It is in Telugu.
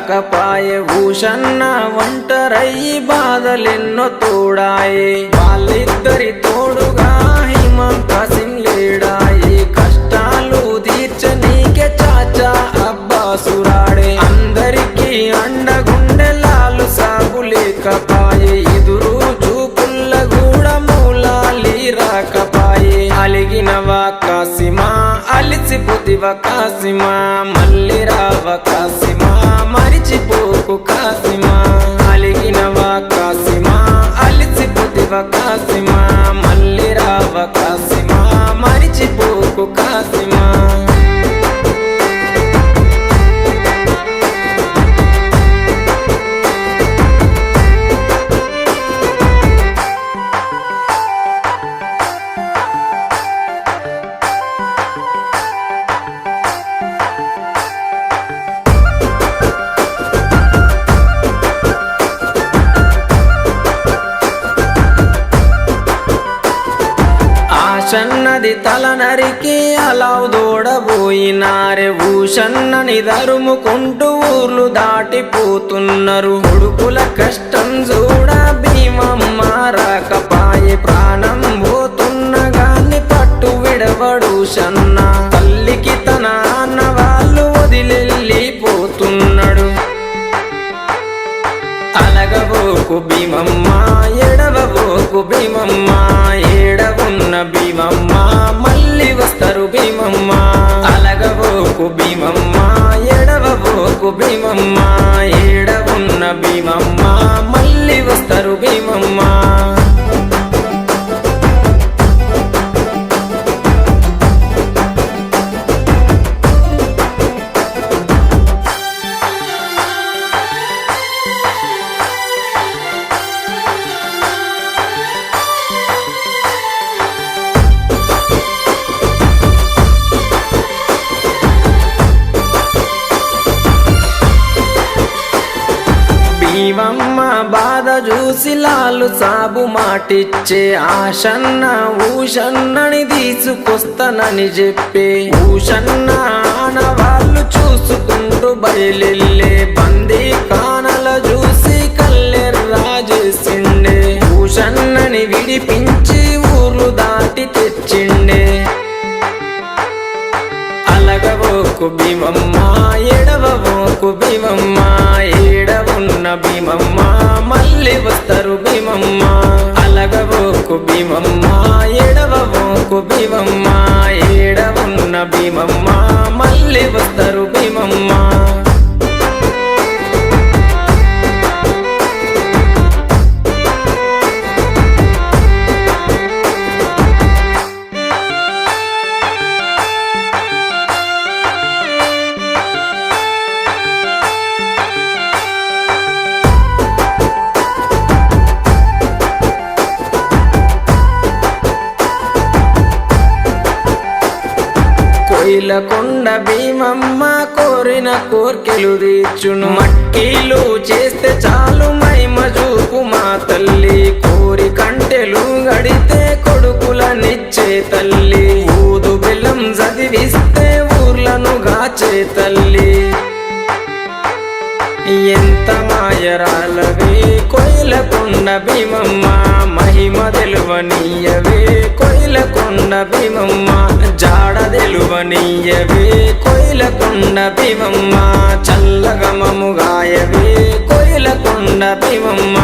రాకపాయే భూషన్న ఒంటరయ్యి బాధలెన్నో తోడాయే వాళ్ళిద్దరి తోడుగా హిమంత సింగ్ లేడాయే కష్టాలు తీర్చనీకే చాచా అబ్బాసురాడే అందరికీ అండగుండె లాలు సాగు లేకపాయే ఎదురు చూపుల్ల కూడా మూలాలి రాకపాయే అలిగినవా కాసిమా అలిసిపోతివా కాసిమా మళ్ళీ రావ కాసిమా మరిచిపోకు కాసిమా అలిగినవా కాసిమా అలిసిపోతివా కాసిమా మళ్ళీ రావ కాసిమా మరిచిపోకు కాసిమా ఆశన్నది తల నరికి అలావు దూడబోయినారే భూషన్నని దరుముకుంటూ ఊర్లు దాటిపోతున్నారు కొడుకుల కష్టం చూడ భీమమ్మ రాకపాయే ప్రాణం పోతున్న గాని పట్టు విడవడు షన్న తల్లికి తన అన్న వాళ్ళు వదిలెళ్ళిపోతున్నాడు అలగబోకు భీమమ్మ ఎడవబోకు భీమమ్మ ఏడవున్న భీమమ్మ మళ్ళీ వస్తారు భీమమ్మ అలగబోకు భీమమ్మ ఎడవబోకు భీమమ్మ ఏడవున్న భీమమ్మ మళ్ళీ వస్తారు భీమమ్మ భీమమ్మ బాధ చూసి లాలు సాబు మాటిచ్చే ఆశన్న ఊషన్నని తీసుకొస్తానని చెప్పే ఊషన్న ఆనవాళ్ళు చూసుకుంటూ బయలెళ్ళే బందీ కానల చూసి కల్లెర్రా చేసిండే ఊషన్నని విడిపించి ఊర్లు దాటి తెచ్చిండే అలగబోకు భీమమ్మ ఎడవబోకు భీమమ్మ ఏడవున్న భీమమ్మ మళ్ళీ వస్తారు భీమమ్మ అలగబోకు భీమమ్మ ఎడవబోకు భీమమ్మ ఏడవున్న భీమమ్మ మళ్ళీ వస్తారు భీమమ్మ కొండ భీమమ్మ కోరిన కోర్కెలు తీర్చును మట్టిలు చేస్తే చాలు మైమ చూపు మా తల్లి కోరి కంటెలు గడితే కొడుకులనిచ్చే తల్లి ఊదు బెల్లం చదివిస్తే ఊర్లను గాచే తల్లి ఎంత మాయరాలవే కోయిలకొండ భీమమ్మ మహిమ తెలువనీయవే కోయిలకొండ భీమమ్మ జాడ తెలువనీయవే కోయిలకొండ భీమమ్మ చల్లగమము గాయవే కోయిలకొండ భీమమ్మ